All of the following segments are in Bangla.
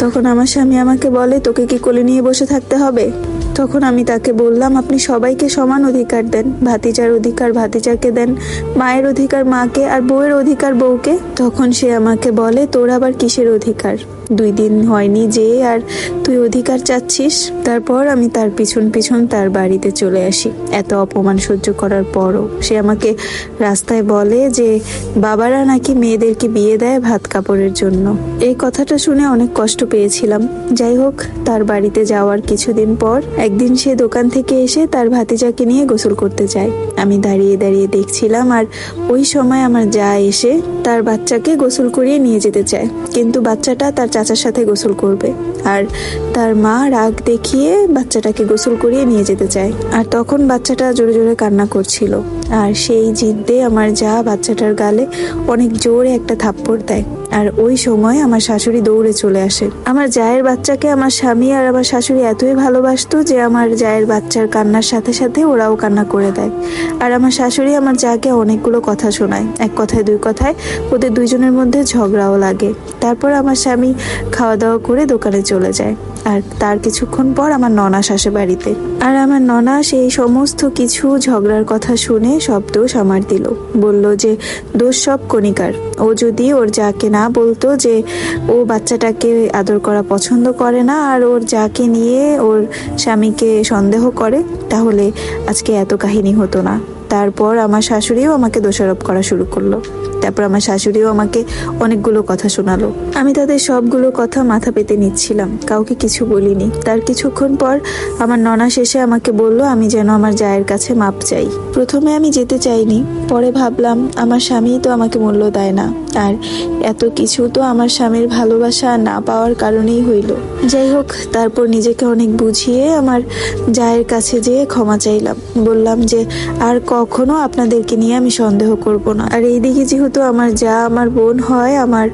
তখন আমার স্বামী আমাকে বলে, তোকে কি কোলে নিয়ে বসে থাকতে হবে? তখন আমি তাকে বললাম, আপনি সবাইকে সমান অধিকার দেন, ভাতিজার অধিকার ভাতিজাকে দেন, মায়ের অধিকার মাকে, আর বউয়ের অধিকার বউকে। তখন সে আমাকে বলে, তোর আবার কিসের অধিকার? 2 দিন হয়নি যে আর তুই অধিকার চাচ্ছিস? তারপর আমি তার পিছন পিছন তার বাড়িতে চলে আসি। এত অপমান সহ্য করার পরও সে আমাকে রাস্তায় বলে যে বাবারা নাকি মেয়েদেরকে বিয়ে দেয় ভাত কাপড়ের জন্য। এই কথাটা শুনে অনেক কষ্ট পেয়েছিলাম। যাই হোক, তার বাড়িতে যাওয়ার কিছুদিন পর একদিন সে দোকান থেকে এসে তার ভাতিজাকে নিয়ে গোসল করতে যায়। আমি দাঁড়িয়ে দাঁড়িয়ে দেখছিলাম, আর ওই সময় আমার যা এসে তার বাচ্চাকে গোসল করিয়ে নিয়ে যেতে চায়, কিন্তু বাচ্চাটা তার চাচার সাথে গোসল করবে, আর তার মা রাগ দেখিয়ে বাচ্চাটাকে গোসল করিয়ে নিয়ে যেতে চায়। আর তখন বাচ্চাটা জোরে জোরে কান্না করছিল, আর সেই জিদ্দে আমার যা বাচ্চাটার গালে অনেক জোরে একটা থাপ্পড় দেয়। আর ওই সময় আমার শাশুড়ি দৌড়ে চলে আসে। আমার জায়ের বাচ্চাকে আমার স্বামী আর আমার শাশুড়ি এতই ভালোবাসতো যে আমার জায়ের বাচ্চার কান্নার সাথে সাথে ওরাও কান্না করে দেয়। আর আমার শাশুড়ি আমার জাকে অনেকগুলো কথা শোনায়, 1 কথায় 2 কথায় ওদের দুইজনের মধ্যে ঝগড়াও লাগে। তারপর আমার স্বামী খাওয়া দাওয়া করে দোকানে চলে যায়, আর তার কিছুক্ষণ পর আমার ননাস আসে বাড়িতে। আর আমার ননাস এই সমস্ত কিছু ঝগড়ার কথা শুনে সব দোষ আমার দিল। বলল যে দোষ সব কণিকার। ও যদি ওর যাকে না বলতো যে ও বাচ্চাটাকে আদর করা পছন্দ করে না আর ওর যাকে নিয়ে ওর স্বামীকে সন্দেহ করে, তাহলে আজকে এত কাহিনী হতো না। তারপর আমার শাশুড়িও আমাকে দোষারোপ করা শুরু করলো। তারপর আমার শাশুড়িও আমাকে অনেকগুলো কথা শোনালো। আমি তাদের সবগুলো কথা মাথা পেতে নিচ্ছিলাম, কাউকে কিছু বলিনি। তার কিছুক্ষণ পর আমার ননাস এসে আমাকে বলল আমি যেন আমার জায়ের কাছে মাপ চাই। প্রথমে আমি যেতে চাইনি, পরে ভাবলাম আমার স্বামী তো আমাকে মূল্য দেয় না, আর এত কিছু তো আমার স্বামীর ভালোবাসা না পাওয়ার কারণেই হইল। যাই হোক, তারপর নিজেকে অনেক বুঝিয়ে আমার জায়ের কাছে যেয়ে ক্ষমা চাইলাম। বললাম যে আর কখনো আপনাদেরকে নিয়ে আমি সন্দেহ করব না। আর এইদিকে যেহেতু আমার যা আমার বোন হয়, আমার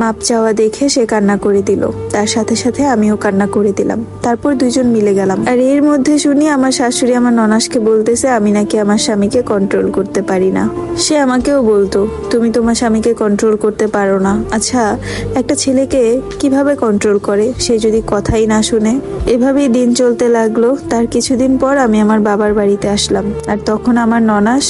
মাপ চাওয়া দেখে সে কান্না করে দিল, তার সাথে সাথে আমিও কান্না করে দিলাম। তারপর দুইজন মিলে গেলাম। আর এর মধ্যে শুনি আমার শাশুড়ি আমার ননাসকে বলতেছে আমি নাকি আমার স্বামীকে কন্ট্রোল করতে পারি না। সে আমাকেও বলতো তুমি তোমার স্বামীকে কন্ট্রোল করতে পারো না। আচ্ছা, একটা ছেলেকে কিভাবে কন্ট্রোল করে সে যদি কথাই না শুনে? এভাবেই দিন চলতে লাগলো। তার কিছুদিন পর আমি আমার বাবার বাড়িতে আসলাম, আর তখন আমার ননাস